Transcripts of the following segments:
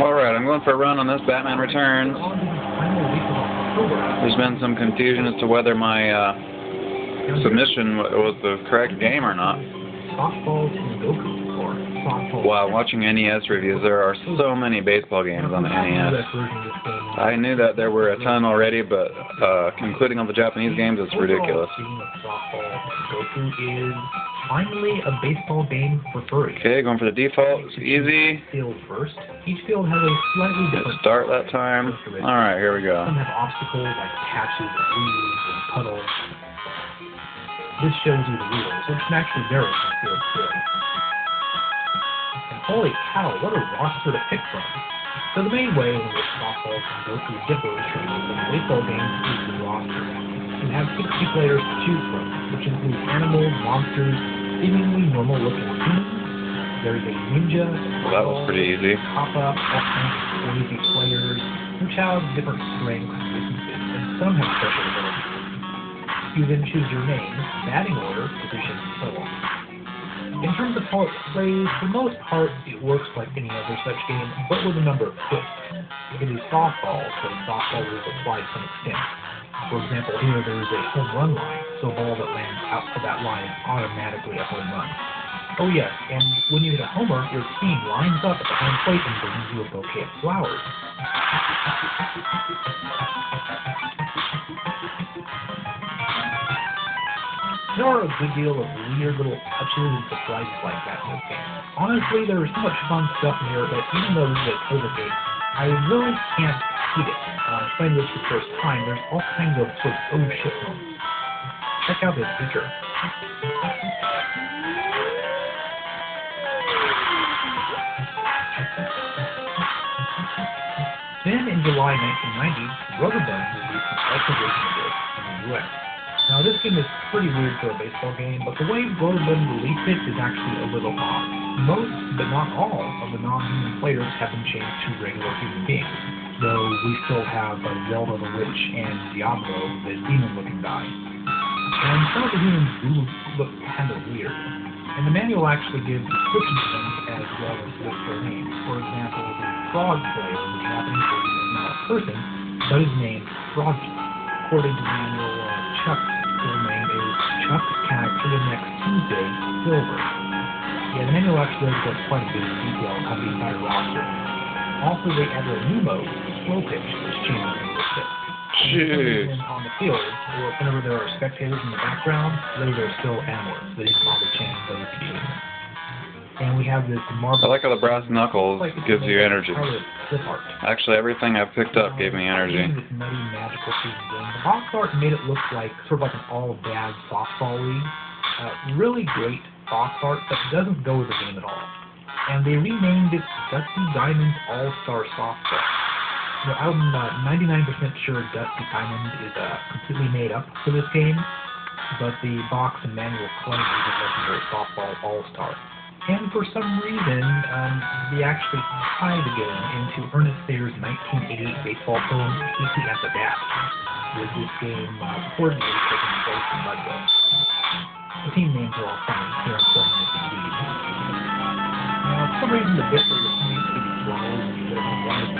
Alright, I'm going for a run on this Batman Returns. There's been some confusion as to whether my submission was the correct game or not. While watching NES reviews, there are so many baseball games on the NES. I knew that there were a ton already, but including all the Japanese games, it's ridiculous. Finally, a baseball game for furries. Okay, going for the default. It's easy. Field first. Each field has a slightly different start that time. Alright, here we go. Some have obstacles like patches of weeds and puddles. This shows you the rules, which can actually vary from field to field. And holy cow, what a roster to pick from. So the main way in which softball can go through differs from the baseball games is the roster. You have 60 players to choose from, which include animals, monsters, seemingly normal-looking humans. There's a ninja, well, that was pretty easy. Pop-up, lazy players, which have different strengths, weaknesses, and some have special abilities. You then choose your name, batting order, position, and so on. In terms of how it plays, for the most part, it works like any other such game, but with a number of twists. It is softball, so softball rules apply to some extent. For example, here there is a home run line, so a ball that lands out of that line is automatically a home run. Oh yes, and when you hit a homer, your team lines up at the home plate and brings you a bouquet of flowers. There are a good deal of weird little touches and surprises like that in this game. Honestly, there is so much fun stuff in here that even though this is a COVID game, I really can't beat it. Playing this for the first time, there's all kinds of sort of oh shit moments. Check out this feature. Then in July 1990, Rubber Band released an Ultra version of this in the US. Now this game is pretty weird for a baseball game, but the way Rubber Band released it is actually a little odd. Most, but not all, of the non-human players have been changed to regular human beings, though we still have Zelda the Witch and Diablo, the demon-looking guy. And some of the humans do look kind of weird. And the manual actually gives descriptions of them as well as lists their names. For example, the frog player in the Japanese version is not a person, but is named Froggy. According to the manual, Chuck's full name is Chuck Character Next Tuesday Silver. Yeah, the manual actually goes quite a bit of detail on the entire roster. Also, they added a new mode, Slow Pitch, which changes the bit. Jeez. On the field, or whenever there are spectators in the background, those are still animals. They didn't bother changing those to begin with. And we have this marble. I like how the brass knuckles gives you energy. Clip art. Actually, everything I've picked up gave me energy. This nutty, magical season game. The box art made it look like sort of like an all-bad softball league. Really great box art, but doesn't go with the game at all. And they renamed it Dusty Diamond All-Star Softball. Now, I'm 99% sure Dusty Diamond is completely made up for this game, but the box and manual claims it's a legendary softball all-star. And for some reason, they actually tied again into Ernest Sayers' 1988 baseball film, Easy at the Bat, with this game reportedly taking place in Mudville. The team names are all funny here in Portland as indeed. Now, for some reason, the bit where your teammates can be thrown and you get home run is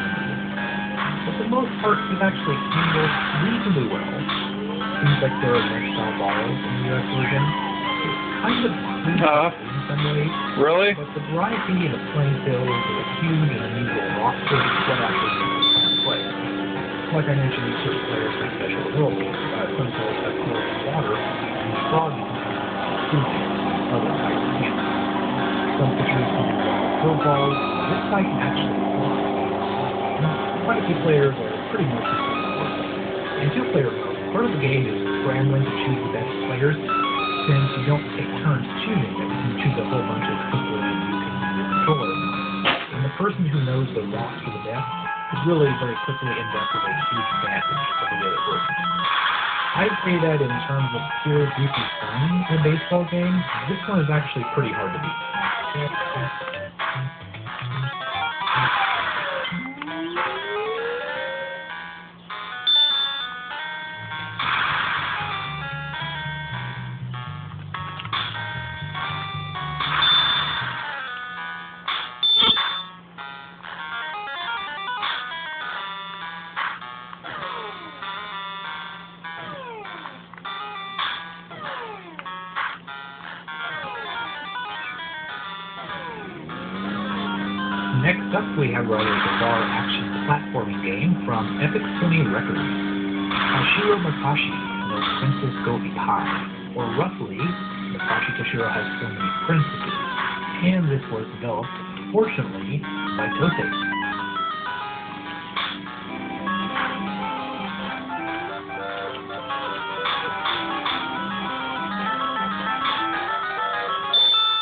but for the most part, it's actually handled reasonably well. Seems like there are next-style borrows in the US version. It's kind of in some ways. Really? But the variety in the playing field with a huge and unusual roster is what actually makes it fun to play. Like I mentioned, certain players have special abilities. Some players have close water, and Froggy can food chips, other types can't. Some pitchers can do field balls. This guy can actually fly. Quite a few players are pretty much the same. In two-player mode, part of the game is scrambling to choose the best players. Since you don't take turns choosing them, you can choose a whole bunch as quickly as you can use your controller. And the person who knows the roster the best is really very quickly end up with a huge advantage of the way it works. I'd say that in terms of pure goofy fun in a baseball game, this one is actually pretty hard to beat. Next up, we have a rather bizarre action platforming game from Epic Sony Records. Toshiro Makashi no Princess Go Be High, or roughly, Makashi Toshiro has so many princesses, and this was developed, fortunately, by Totei.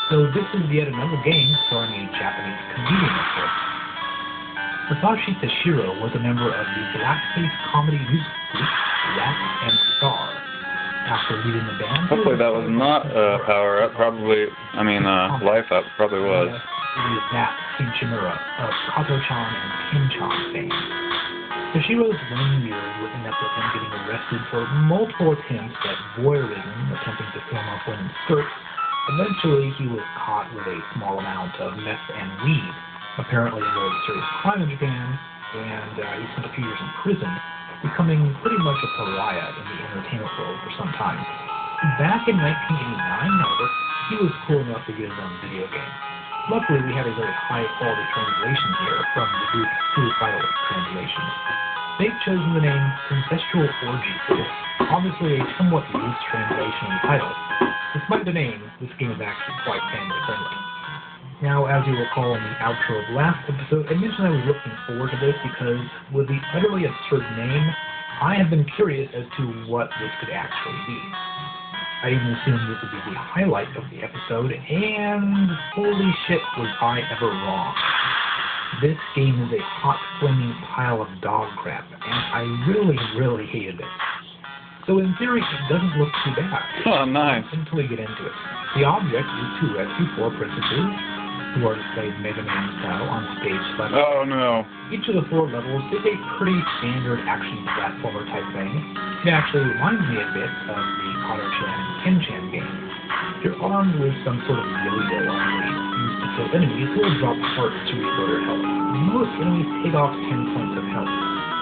So this is yet another game starring a Japanese comedian, of course. Makashi Toshiro was a member of the blackface comedy music group Rat and Star. After leaving the band, Hopefully that was not Power Up. Probably, Life Up probably was. It is that Kinshimura of Kato-chan and Kim-chan fame. Toshiro's waning years would end up with him getting arrested for multiple attempts at voyeurism, attempting to film off women's skirts. Eventually, he was caught with a small amount of meth and weed, apparently a very serious crime in Japan, and he spent a few years in prison, becoming pretty much a pariah in the entertainment world for some time. Back in 1989, however, he was cool enough to get his own video game. Luckily, we have a very high-quality translation here from the group Suicidal Translation. They've chosen the name Concestual Orgy for this, obviously a somewhat loose translation of the title. Despite the name, this game is actually quite family-friendly. Now, as you recall in the outro of last episode, I mentioned I was looking forward to this because, with the utterly absurd name, I have been curious as to what this could actually be. I even assumed this would be the highlight of the episode, and holy shit was I ever wrong. This game is a hot, flaming pile of dog crap, and I really, really hated it. So in theory, it doesn't look too bad. Oh, nice. Until we get into it. The object is to rescue 4 princesses, who are displayed Mega Man style on stage left. Oh, no. Each of the 4 levels is a pretty standard action platformer type thing. It actually reminds me a bit of the Kato-chan and Kim-chan game. You're armed with some sort of yo-yo armory used to kill enemies who will drop hearts to restore their health. Most enemies take off 10 points of health.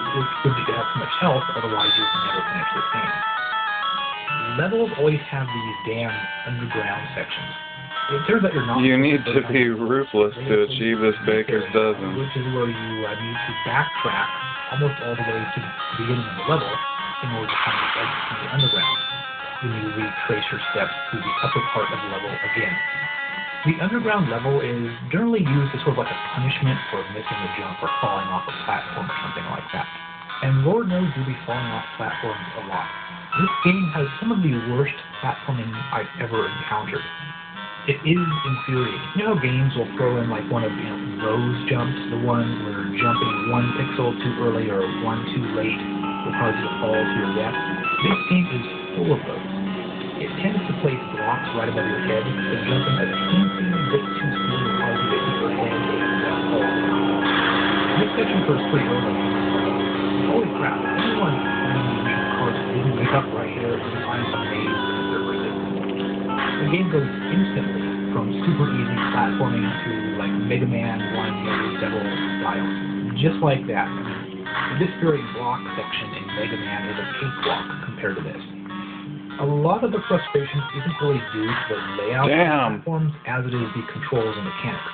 It's good to have so much health, otherwise you can never finish this game. Levels always have these damn underground sections. It turns out you're not... You need to be ruthless to achieve this baker's dozen. Which is where you need to backtrack almost all the way to the beginning of the level in order to find the exit from the underground. You need to retrace your steps through the upper part of the level again. The underground level is generally used as sort of like a punishment for missing a jump or falling off a platform or something like that. And Lord knows you'll be falling off platforms a lot. This game has some of the worst platforming I've ever encountered. It is infuriating. You know how games will throw in like one of those jumps, the ones where jumping 1 pixel too early or 1 too late will cause you to fall to your death? This game is full of those. It tends to place blocks right above your head, but jumping a teensy bit too soon will cause you to hit your head and fall down. This section first pretty early. Holy crap, anyone playing the cards didn't wake up right here and find some maze in their persistence. The game goes instantly from super easy platforming to like Mega Man 1 Yellow Devil style. Just like that. This very block section in Mega Man is a cakewalk compared to this. A lot of the frustration isn't really due to the layout of the platforms as it is the controls and mechanics.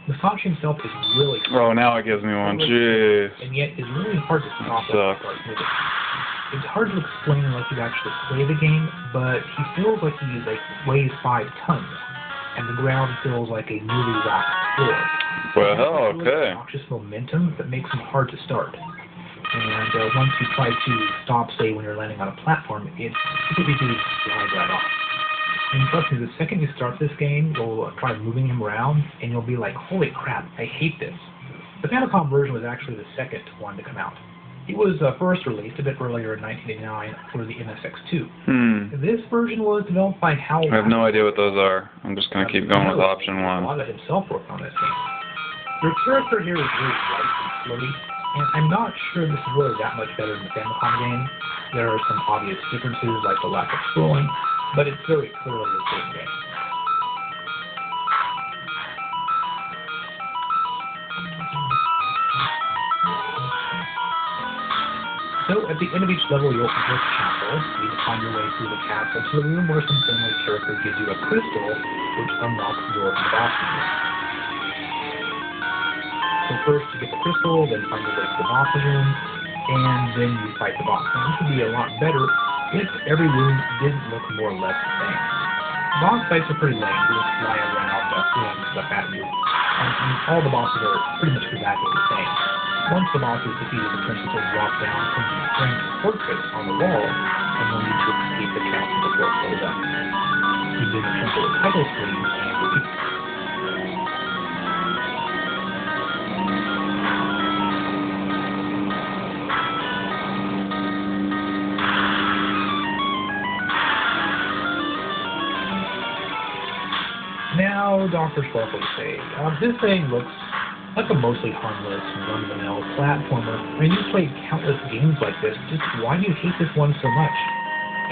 Makashi himself is really Oh, now it gives me one. Jeez. and yet it's really hard to stop it. It's hard to explain unless you actually play the game, but he feels like he weighs 5 tons, and the ground feels like a newly rocked floor. Well, okay. Obnoxious momentum that makes him hard to start. And once you try to stop, say, when you're landing on a platform, it's completely easy to slide right off. And trust me, the second you start this game, you'll try moving him around, and you'll be like, holy crap, I hate this. The Famicom version was actually the second one to come out. It was first released a bit earlier in 1989 for the MSX2. This version was developed by Hal. I have no idea what those are. I'm just going to keep going with option 1. A lot of himself worked on this game. Your character here is really bright and floaty, and I'm not sure this is really that much better than the Famicom game. There are some obvious differences, like the lack of scrolling, but it's very clearly the same game. So, at the end of each level, you'll enter a castle. You need to find your way through the castle to the room where some friendly character gives you a crystal, which unlocks the door to the boss room. So first you get the crystal, then find your way to the boss's room, and then you fight the boss. Now this would be a lot better if every room didn't look more or less the same. Boss fights are pretty lame. They just fly around throwing stuff at you. And all the bosses are pretty much exactly the same. Once the boss is defeated, the princess will drop down from the framed portrait on the wall, and you'll need to escape the castle before it blows up. You then return to the title screen and repeat. Now, Dr. Sparkle would say, this thing looks like a mostly harmless, run-of-the-mill platformer. I mean, you've played countless games like this. Just why do you hate this one so much?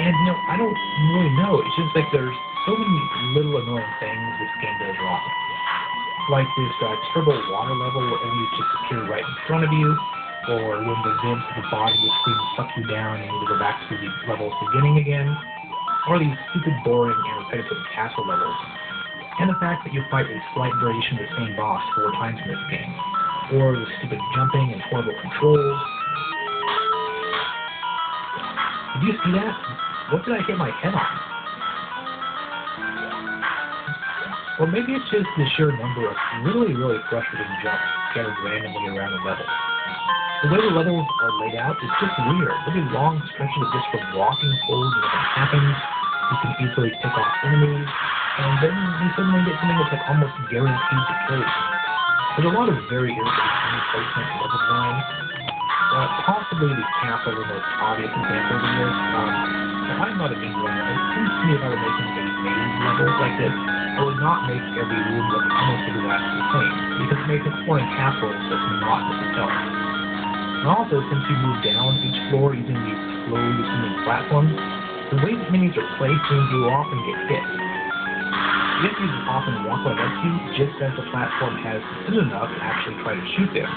And, I don't really know. It's just like there's so many little annoying things this game does wrong. Like this turbo water level where enemies just appear right in front of you, or when the vents of the body of the screen suck you down and you need to go back to the level's beginning again, or these stupid, boring, and repetitive castle levels. And the fact that you fight a slight variation of the same boss 4 times in this game, or the stupid jumping and horrible controls. Did you see that? What did I hit my head on? Or maybe it's just the sheer number of really, really frustrating jumps scattered randomly around the level. The way the levels are laid out is just weird. There'll be long stretches of just from walking forward and nothing happens. You can easily pick off enemies. And then you suddenly get something that's like almost guaranteed to kill you. There's a lot of very irritating placement and level design. Possibly the castle are the most obvious examples of this. I'm not a game designer. It seems to me if I were making a maze level like this, I would not make every room look almost exactly the same, because it makes exploring castles that's monotonous itself. And also, since you move down each floor using these slowly descending platforms, the way the enemies are placed means you often get hit. This uses often walk right up to you just as the platform has descended enough to actually try to shoot them.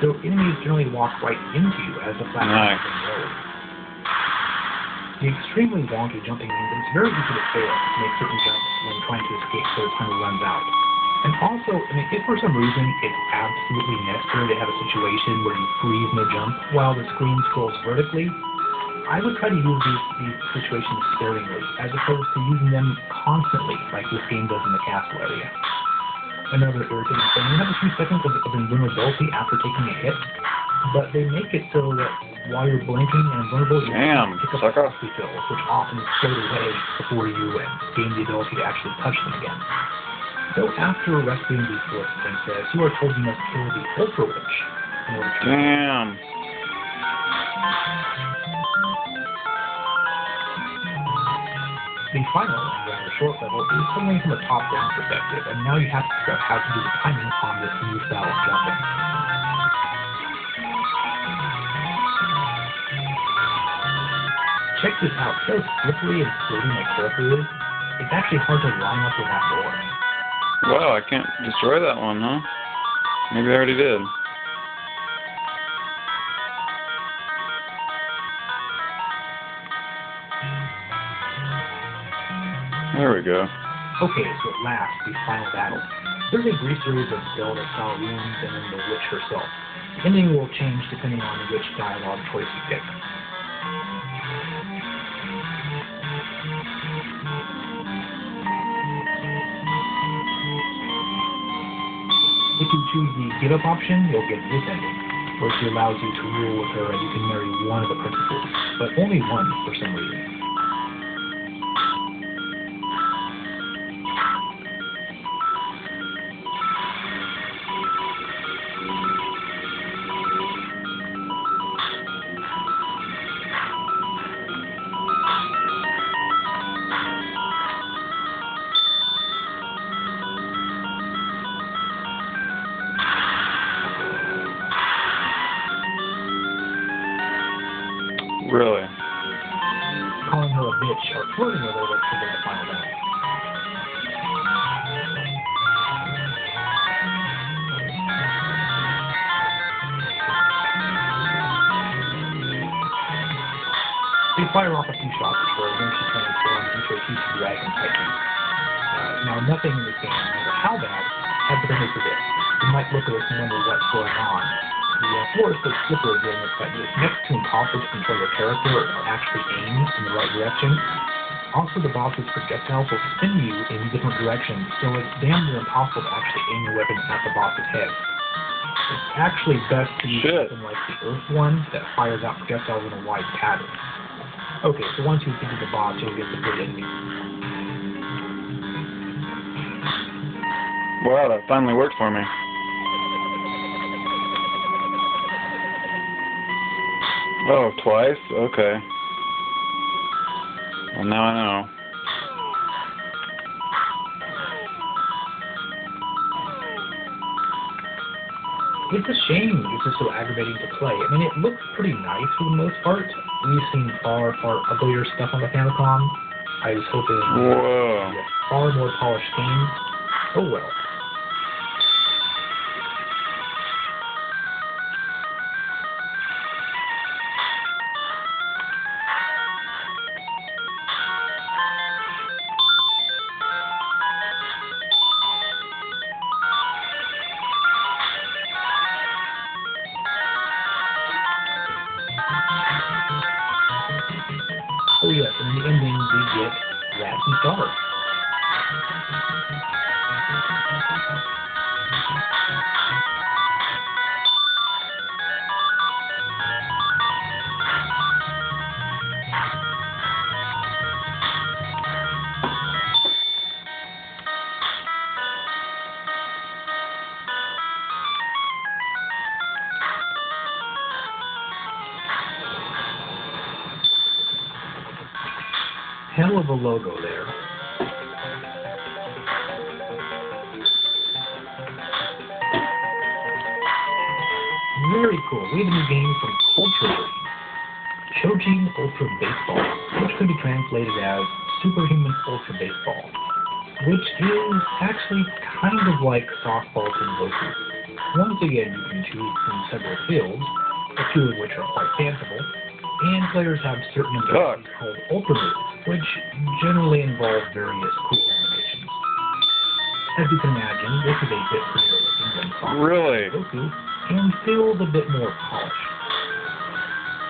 So enemies generally walk right into you as the platform is lowered. The extremely wonky jumping means it's very easy to fail to make certain jumps when trying to escape so the timer runs out. And also, if for some reason it's absolutely necessary to have a situation where you freeze mid-jump while the screen scrolls vertically, I would try to use these situations sparingly, as opposed to using them constantly, like this game does in the castle area. Another irritating thing, you have a few seconds of invulnerability after taking a hit, but they make it so that while you're blinking and invulnerable, you pick up the fills, which often float away before you gain the ability to actually touch them again. So after rescuing the fourth princess, you are told you must kill the Ultra Witch in order to... The final, and rather short level, is something from a top-down perspective, and now you have to figure out how to do the timing on this new style of jumping. Check this out. See how slippery and floaty my character is? It's actually hard to line up with that door. Wow, I can't destroy that one, huh? Maybe I already did. There we go. Okay, so at last, the final battle. There's a brief series of Zelda-style rooms and then the witch herself. The ending will change depending on which dialogue choice you pick. If you choose the give-up option, you'll get this ending, which allows you to rule with her and you can marry one of the princesses, but only one for some reason. Really? Calling her a bitch or flirting with her will trigger the final battle. They fire off a few shots at her when she transforms into a huge dragon titan. Now, nothing in this game, no matter how bad, has potential for this. The you might look at this and wonder what's going on. The floor is so slippery during this fight. It's next to impossible to control your character or actually aim in the right direction. Also, the boss's projectiles will spin you in different directions, so it's damn near impossible to actually aim your weapon at the boss's head. It's actually best to use something like the Earth one that fires out projectiles in a wide pattern. Okay, so once you defeat the boss, you'll get the good ending. Wow, that finally worked for me. Oh, twice? Okay. Well, now I know. It's a shame this is so aggravating to play. I mean, it looks pretty nice for the most part. We've seen far, far uglier stuff on the Famicom. I was hoping it would be a far more polished game. Oh well. Oh yes, and in the ending we get Rats and Stars. Hell of a logo there. Very cool. We have a new game from Ultra League, Chojin Ultra Baseball, which could be translated as Superhuman Ultra Baseball, which is actually kind of like softball to Goku. Once again, you can choose from several fields, a few of which are quite fanciful, and players have certain abilities called Ultra Moves, which generally involve various cool animations. As you can imagine, this is a bit prettier looking than softball to Goku, and feels a bit more polished.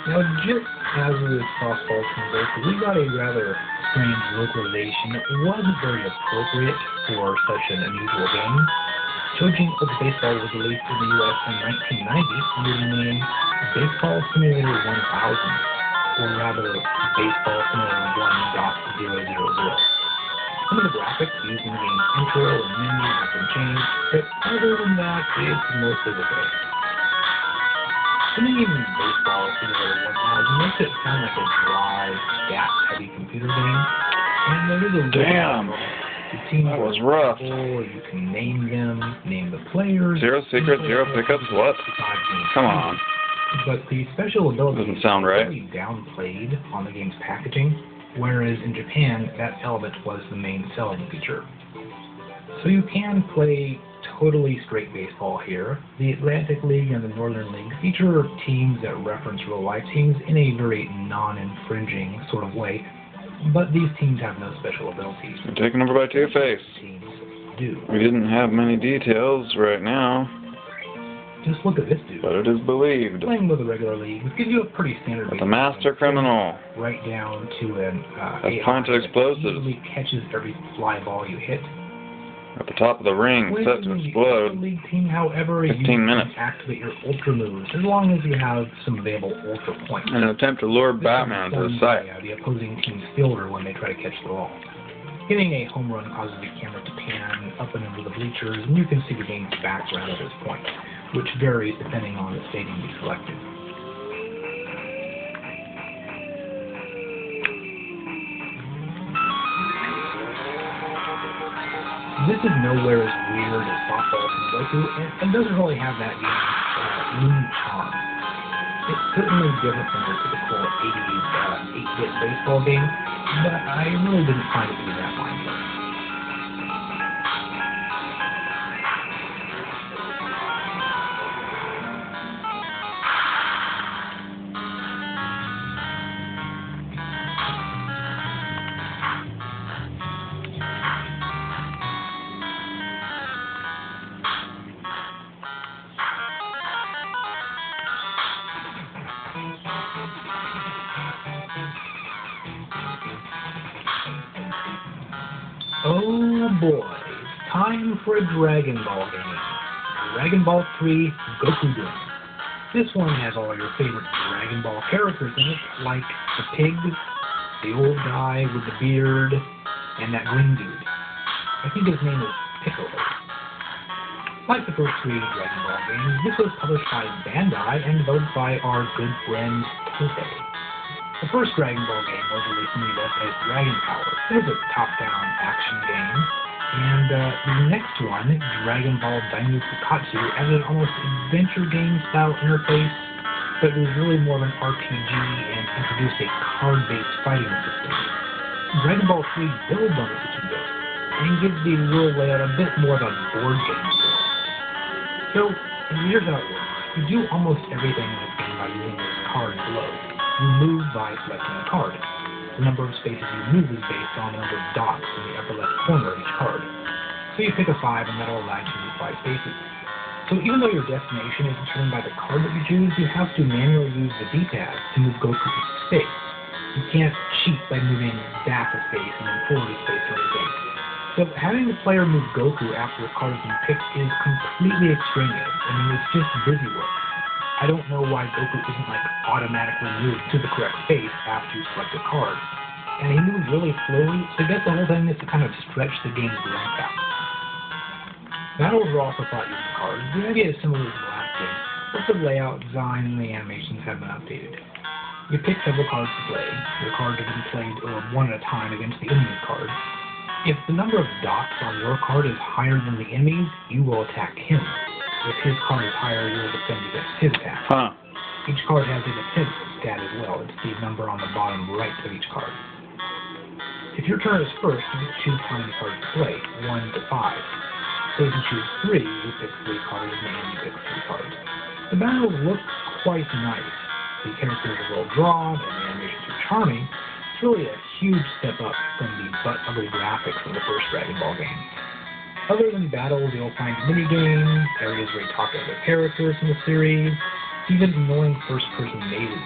Now, just as with softball to Goku, we got a rather strange localization that wasn't very appropriate for such an unusual game. Chojin Ultra Baseball was released in the US in 1990 under the name Baseball Simulator 1000, or rather, Baseball Simulator 1.000. Some of the graphics used in the game's intro and menu have been changed, but other than that, it's mostly the same. The name Baseball Simulator 1000 makes it sound like a dry, stats-heavy computer game, and there is a Damn! That was rough. You can name them, name the players. Zero secrets, zero pickups, what? Come on. But the special ability doesn't sound right. Really downplayed on the game's packaging, whereas in Japan, that element was the main selling feature. So you can play totally straight baseball here. The Atlantic League and the Northern League feature teams that reference real-life teams in a very non-infringing sort of way, but these teams have no special abilities. We're taken over by Two-Face. Teams do. We didn't have many details right now. Just look at this dude. But it is believed. Playing with the regular league, this gives you a pretty standard. But the master criminal. Right down to an has planted explosives. Easily catches every fly ball you hit. At the top of the ring, set to explode. League team, however, 15 minutes. You can activate your ultra moves as long as you have some available ultra points. In an attempt to lure Batman to the site. The opposing team's fielder when they try to catch the ball. Hitting a home run causes the camera to pan up and over the bleachers, and you can see the game's background at this point, which varies depending on the stadium you selected. This is nowhere as weird as softball to Goku, and doesn't really have that game's loom charm. It's certainly different from the typical 80s 8-bit baseball game, but I really didn't find it to be that mind-blowing. boy, it's time for a Dragon Ball game. Dragon Ball 3 Gokuden. This one has all your favorite Dragon Ball characters in it, like the pig, the old guy with the beard, and that green dude. I think his name is Piccolo. Like the first 3 Dragon Ball games, this was published by Bandai and developed by our good friend Toei. The first Dragon Ball game was released in the US as Dragon Power. It was a top-down action game. And the next one, Dragon Ball Dainu Fukatsu, added an almost adventure game style interface, but it was really more of an RPG and introduced a card-based fighting system. Dragon Ball 3 builds on this a bit, and gives the world layout a bit more of a board game feel. So, here's how it works. You do almost everything in this game by using this card below. You move by selecting a card. The number of spaces you move is based on the number of dots in the upper left corner of each card. So you pick a 5 and that'll allow you to move 5 spaces. So even though your destination is determined by the card that you choose, you have to manually use the D-pad to move Goku to space. You can't cheat by moving back a space and then forward a space or anything. So having the player move Goku after the card has been picked is completely extraneous. I mean, it's just busy work. I don't know why Goku isn't like automatically moved to the correct space after you select a card. And he moves really slowly, so I guess the whole thing is to kind of stretch the game's length out. Battles are also fought using cards. The idea is similar to the last game, but the layout, design, and the animations have been updated. You pick several cards to play. The cards are to be played one at a time against the enemy's cards. If the number of dots on your card is higher than the enemy's, you will attack him. If his card is higher, you will defend against his attack. Each card has a defense stat as well. It's the number on the bottom right of each card. If your turn is first, you choose how many cards to play, 1 to 5. So if you choose 3, you pick 3 cards, and then you pick 3 cards. The battles look quite nice. The characters are well drawn, and the animations are charming. It's really a huge step up from the butt-ugly graphics of the first Dragon Ball game. Other than battles, you'll find mini-games, areas where you talk to other characters in the series, even annoying first-person mazes.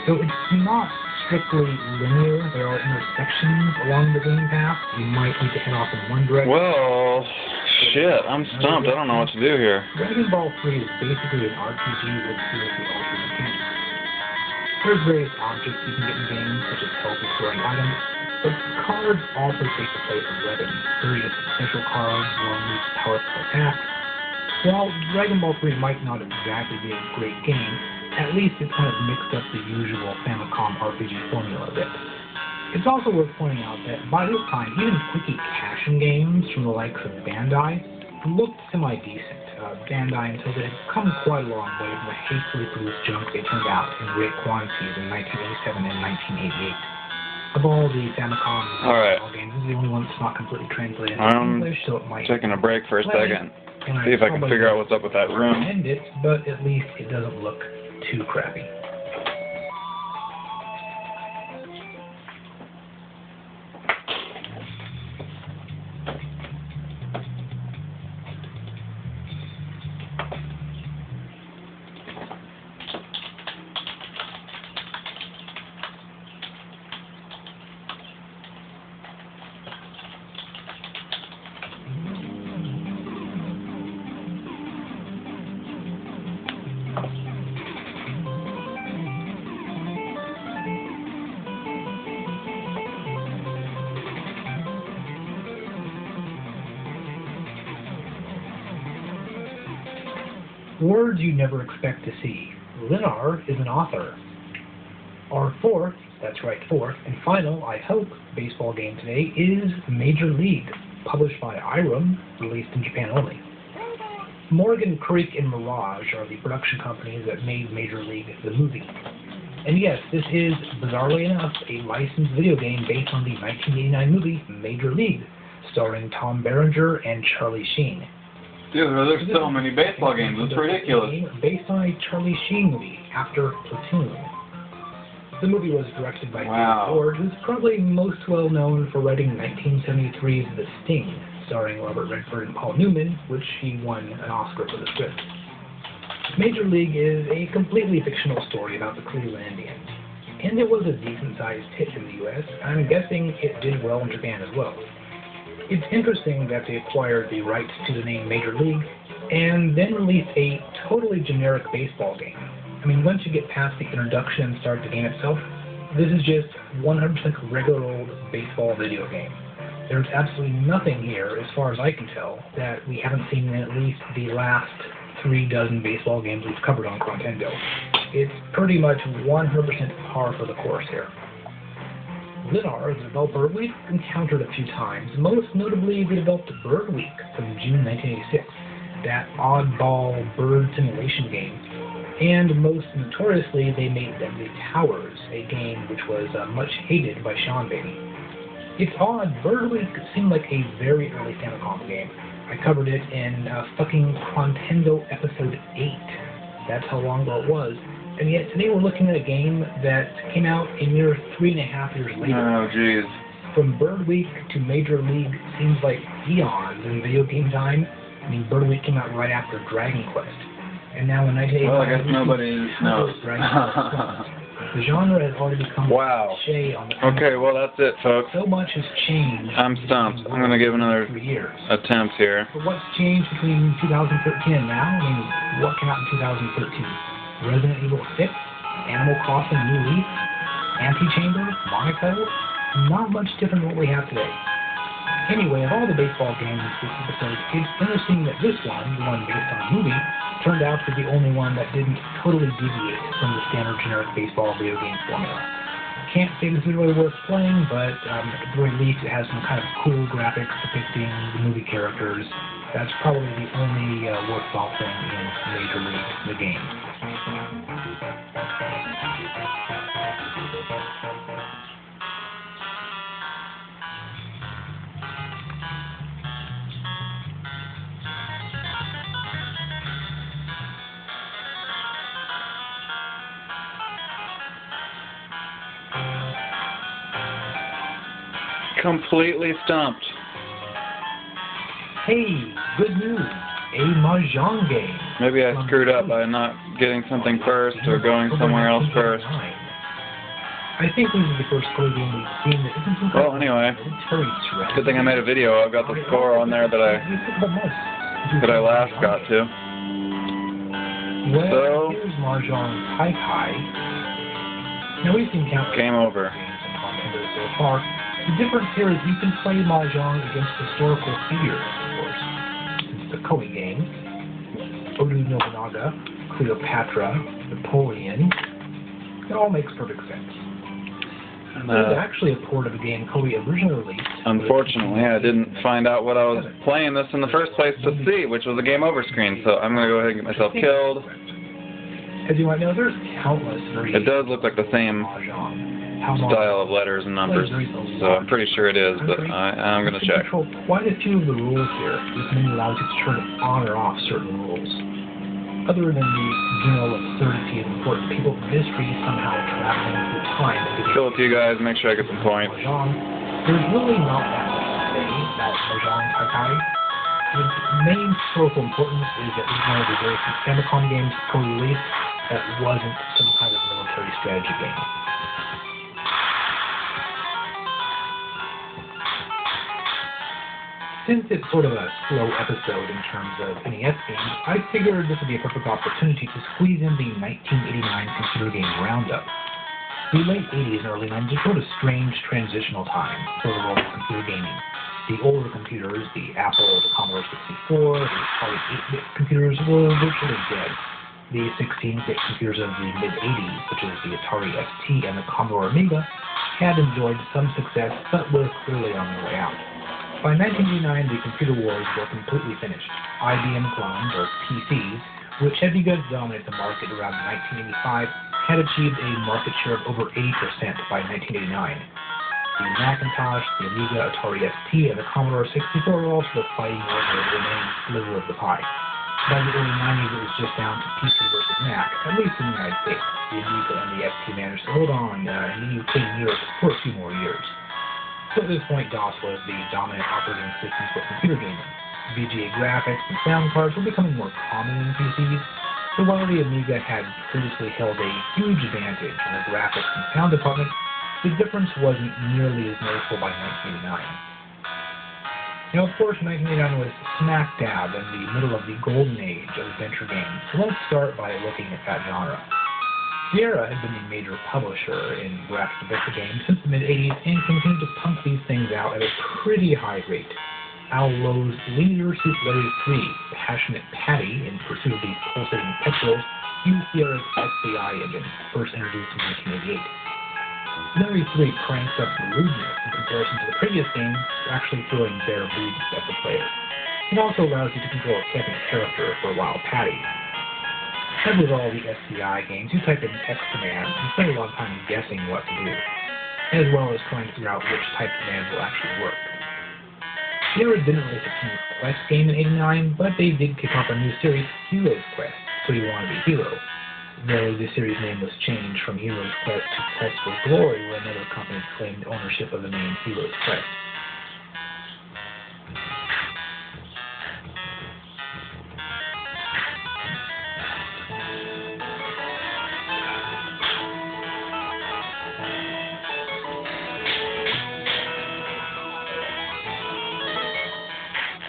So it's not strictly linear. There are intersections along the game path. You might need to head off in one direction. Well, shit, I'm stumped. I don't know what to do here. Dragon Ball 3 is basically an RPG with seriously altered mechanics. There's various objects you can get in games, such as health and storing items. But cards also take the place of weapons. Various special cards will unleash powerful attacks. While Dragon Ball 3 might not exactly be a great game, at least it's kind of mixed up the usual Famicom RPG formula a bit. It's also worth pointing out that by this time, even quickie caching games from the likes of Bandai looked semi-decent. Bandai until they had come quite a long way from the hastily produced junk they turned out in great quantities in 1987 and 1988. Of all the Famicom games, this is the only one that's not completely translated into English, so it might... Taking a break for a second. See if I can figure out what's up with that room. End it, but at least it doesn't look too crappy. Words you never expect to see. Linar is an author. Our fourth, that's right, fourth, and final, I hope, baseball game today is Major League, published by Irem, released in Japan only. Morgan Creek and Mirage are the production companies that made Major League the movie. And yes, this is, bizarrely enough, a licensed video game based on the 1989 movie Major League, starring Tom Berenger and Charlie Sheen. Dude, there's so many baseball games. It's ridiculous. Based on a Charlie Sheen movie, after Platoon. The movie was directed by David Ford, who's probably most well known for writing 1973's The Sting, starring Robert Redford and Paul Newman, which he won an Oscar for the script. Major League is a completely fictional story about the Cleveland Indians, and it was a decent-sized hit in the U.S., and I'm guessing it did well in Japan as well. It's interesting that they acquired the rights to the name Major League and then released a totally generic baseball game. I mean, once you get past the introduction and start the game itself, this is just 100% regular old baseball video game. There's absolutely nothing here, as far as I can tell, that we haven't seen in at least the last 36 baseball games we've covered on Quantendo. It's pretty much 100% par for the course here. Lidar, the developer, we've encountered a few times. Most notably, they developed Bird Week from June 1986, that oddball bird simulation game. And most notoriously, they made Deadly Towers, a game which was much hated by Sean Baby. It's odd, Bird Week seemed like a very early Famicom game. I covered it in fucking Quantendo episode 8. That's how long ago it was. And yet today we're looking at a game that came out a mere 3.5 years later. Oh, jeez. From Bird Week to Major League seems like eons in video game time. I mean, Bird Week came out right after Dragon Quest. And now in 1985... Well, I guess nobody knows. The genre has already become cliche on the... Okay, well, that's it, folks. So much has changed. I'm stumped. I'm going to give another 3 years. attempt here. But what's changed between 2013 and now? I mean, what came out in 2013? Resident Evil 6, Animal Crossing New Leaf, Antichamber, Monaco, not much different than what we have today. Anyway, of all the baseball games in this episode, it's interesting that this one, the one based on a movie, turned out to be the only one that didn't totally deviate from the standard generic baseball video game formula. Can't say this is really worth playing, but at the very least it has some kind of cool graphics depicting the movie characters. That's probably the only worthwhile thing in Major League, the game. Completely stumped. Hey, good news. A Mahjong game. Maybe I screwed up by not getting something first or going somewhere else first. I think this is the first Cody game we've seen that isn't some Well, anyway, good thing I made a video. I've got the score on there that I last got to. Well, So, here's Mahjong Kai Kai. Now we've seen countless game over. games in Quantendo so far. The difference here is you can play Mahjong against historical figures, of course. It's the Koei games, Oda Nobunaga, Cleopatra, Napoleon. It all makes perfect sense. There's actually a port of a game Koei originally released. Unfortunately, I didn't find out what I was playing this in the first place to see, which was a game over screen, so I'm going to go ahead and get myself killed. As you might know, there's countless variations. It does look like the same style of letters and numbers, so I'm pretty sure it is, but I'm going to check. You control quite a few of the rules here. This menu allows you to turn on or off certain rules. Other than the general absurdity of important people in history somehow traveling through time and Kill a few guys, make sure I get some points. Mahjong, there's really not that much to say about Mahjong Kai Kai. Its main historical importance is that it was one of the very few Famicom games co-released that wasn't some kind of military strategy game. Since it's sort of a slow episode in terms of NES games, I figured this would be a perfect opportunity to squeeze in the 1989 computer game roundup. The late 80s and early 90s were a strange transitional time for the world of computer gaming. The older computers, the Apple, the Commodore 64, the Atari 8-bit computers were virtually dead. The 16-bit computers of the mid-80s, such as the Atari ST and the Commodore Amiga, had enjoyed some success but were clearly on their way out. By 1989, the computer wars were completely finished. IBM clones, or PCs, which had begun to dominate the market around 1985, had achieved a market share of over 80% by 1989. The Macintosh, the Amiga, Atari ST, and the Commodore 64 were all sort of fighting over the remaining sliver of the pie. By the early 90s, it was just down to PC versus Mac, at least in the United States. The Amiga and the ST managed to hold on in the UK and Europe for a few more years. So at this point, DOS was the dominant operating system for computer gaming. VGA graphics and sound cards were becoming more common in PCs, so while the Amiga had previously held a huge advantage in the graphics and sound department, the difference wasn't nearly as noticeable by 1989. Now, of course, 1989 was smack dab in the middle of the golden age of adventure games, so let's start by looking at that genre. Sierra had been the major publisher in graphic adventure games since the mid-'80s and continued to pump these things out at a pretty high rate. Al Lowe's Leisure Suit Larry 3, Passionate Patty, in pursuit of these pulsating petrels, used Sierra's SCI engine, first introduced in 1988. Larry 3 cranks up the rudeness in comparison to the previous games, actually throwing bare boobs at the player. It also allows you to control a second character for Wild Patty. As with all the SCI games, you type in text commands and spend a lot of time guessing what to do, as well as trying to figure out which type commands will actually work. Sierra didn't release a King's Quest game in '89, but they did kick off a new series, Heroes Quest, so you want to be a hero. Though the series name was changed from Heroes Quest to Quest for Glory, where another company claimed ownership of the name Heroes Quest.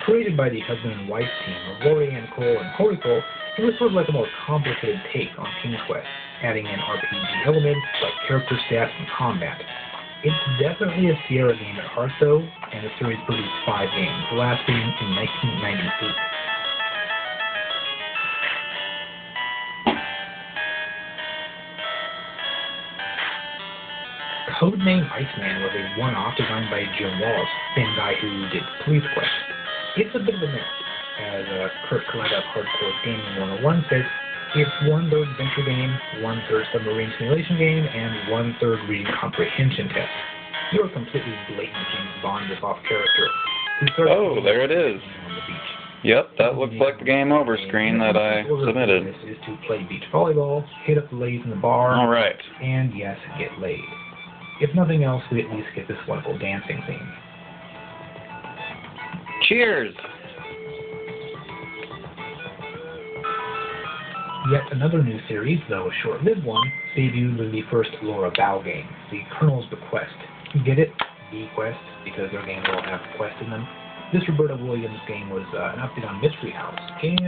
Created by the husband and wife team of Lorianne Cole and Corey Cole, it was sort of like a more complicated take on King's Quest, adding in RPG elements like character stats and combat. It's definitely a Sierra game at heart though, and the series produced 5 games, the last being in 1998. Codename Iceman was a one-off designed by Jim Wallace, same guy who did Police Quest. It's a bit of a mix, as Kurt Colletta of Hardcore Gaming 101 says, it's 1/3 adventure game, 1/3 submarine simulation game, and 1/3 reading comprehension test. You're a completely blatant James Bond ripoff character who starts there it is. On the beach. Yep, that looks like the game over screen that I submitted. This is to play beach volleyball, hit up the ladies in the bar, All right. and yes, get laid. If nothing else, we at least get this wonderful dancing theme. Cheers! Yet another new series, though a short-lived one, debuted with the first Laura Bow game, The Colonel's Bequest. Get it? Bequest, because their games all have quest in them. This Roberta Williams game was an update on Mystery House, and